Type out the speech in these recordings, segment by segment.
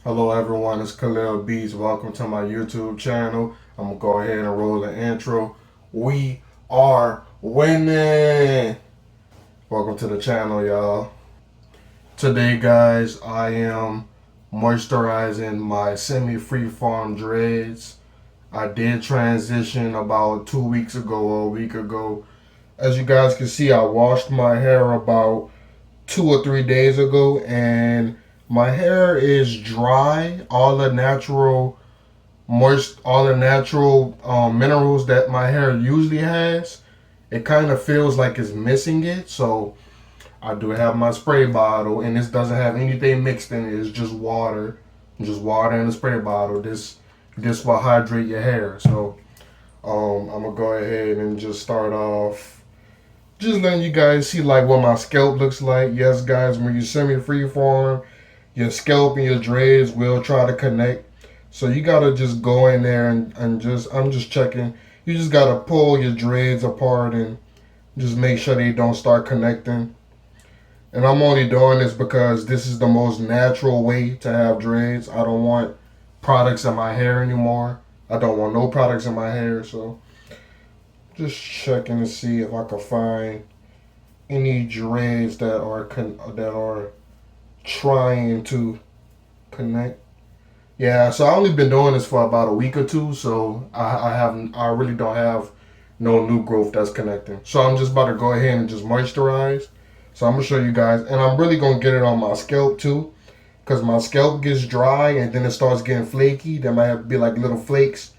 Hello everyone, it's Khalil Beats. Welcome to my YouTube channel. I'm gonna go ahead and roll the intro. We are winning! Welcome to the channel, y'all. Today, guys, I am moisturizing my semi-freeform dreads. I did transition about 2 weeks ago or a week ago. As you guys can see, I washed my hair about 2 or 3 days ago, and my hair is dry. All the natural minerals that my hair usually has, it kind of feels like it's missing it. So I do have my spray bottle, and this doesn't have anything mixed in it. It's just water in a spray bottle. This will hydrate your hair. So I'm gonna go ahead and just start off just letting you guys see like what my scalp looks like. Yes, guys, when you semi-freeform, your scalp and your dreads will try to connect. So you gotta just go in there and I'm just checking. You just gotta pull your dreads apart and just make sure they don't start connecting. And I'm only doing this because this is the most natural way to have dreads. I don't want products in my hair anymore. I don't want no products in my hair, so just checking to see if I can find any dreads that are trying to connect. Yeah, so I only been doing this for about a week or two, so I really don't have no new growth that's connecting. So I'm just about to go ahead and just moisturize. So I'm gonna show you guys, and I'm really gonna get it on my scalp too, because my scalp gets dry and then it starts getting flaky. There might have to be like little flakes.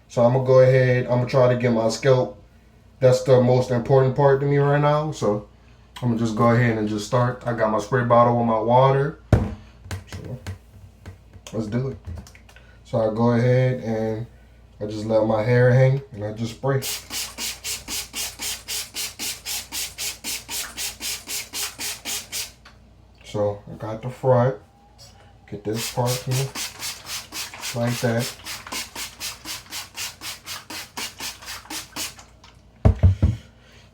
So I'm gonna go ahead. I'm gonna try to get my scalp. That's the most important part to me right now. So I'm gonna just go ahead and just start. I got my spray bottle with my water. So let's do it. So I go ahead and I just let my hair hang and I just spray. So I got the front. Get this part here like that.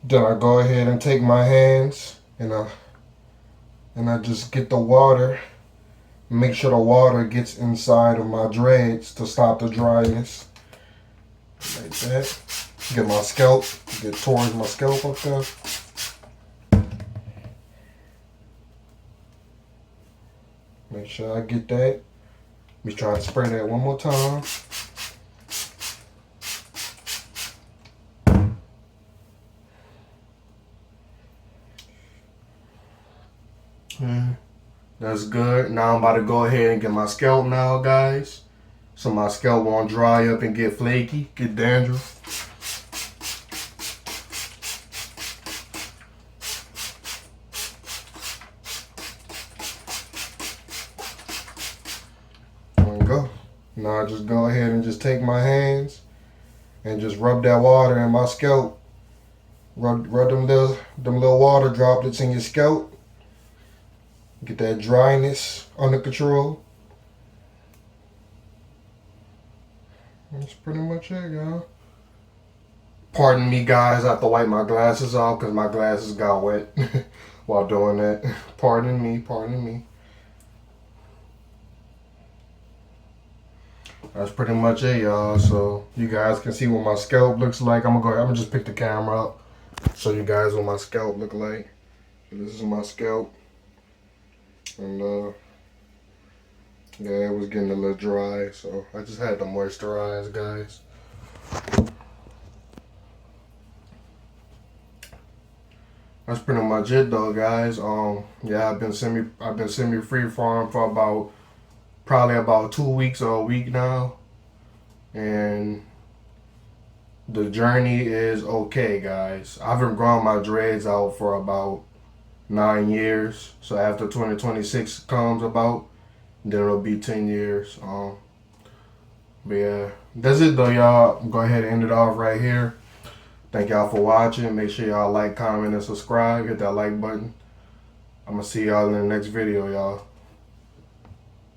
Then I go ahead and take my hands and I just get the water. Make sure the water gets inside of my dreads to stop the dryness. Like that. Get my scalp, get towards my scalp up there. Make sure I get that. Let me try to spray that one more time. That's good. Now I'm about to go ahead and get my scalp now, guys. So my scalp won't dry up and get flaky, get dandruff. There we go. Now I just go ahead and just take my hands and just rub that water in my scalp. Rub them little water droplets in your scalp. Get that dryness under control. That's pretty much it, y'all. Pardon me, guys. I have to wipe my glasses off because my glasses got wet while doing that. Pardon me, pardon me. That's pretty much it, y'all. So you guys can see what my scalp looks like. I'm gonna just pick the camera up, show you guys what my scalp look like. This is my scalp. And yeah, it was getting a little dry, so I just had to moisturize, guys. That's pretty much it though, guys. Yeah, I've been semi-freeform for probably about 2 weeks or a week now. And the journey is okay, guys. I've been growing my dreads out for about 9 years. So after 2026 comes about, then it'll be 10 years. But yeah, that's it though, y'all. Go ahead and end it off right here. Thank y'all for watching. Make sure y'all like, comment, and subscribe. Hit that like button. I'm gonna see y'all in the next video, y'all.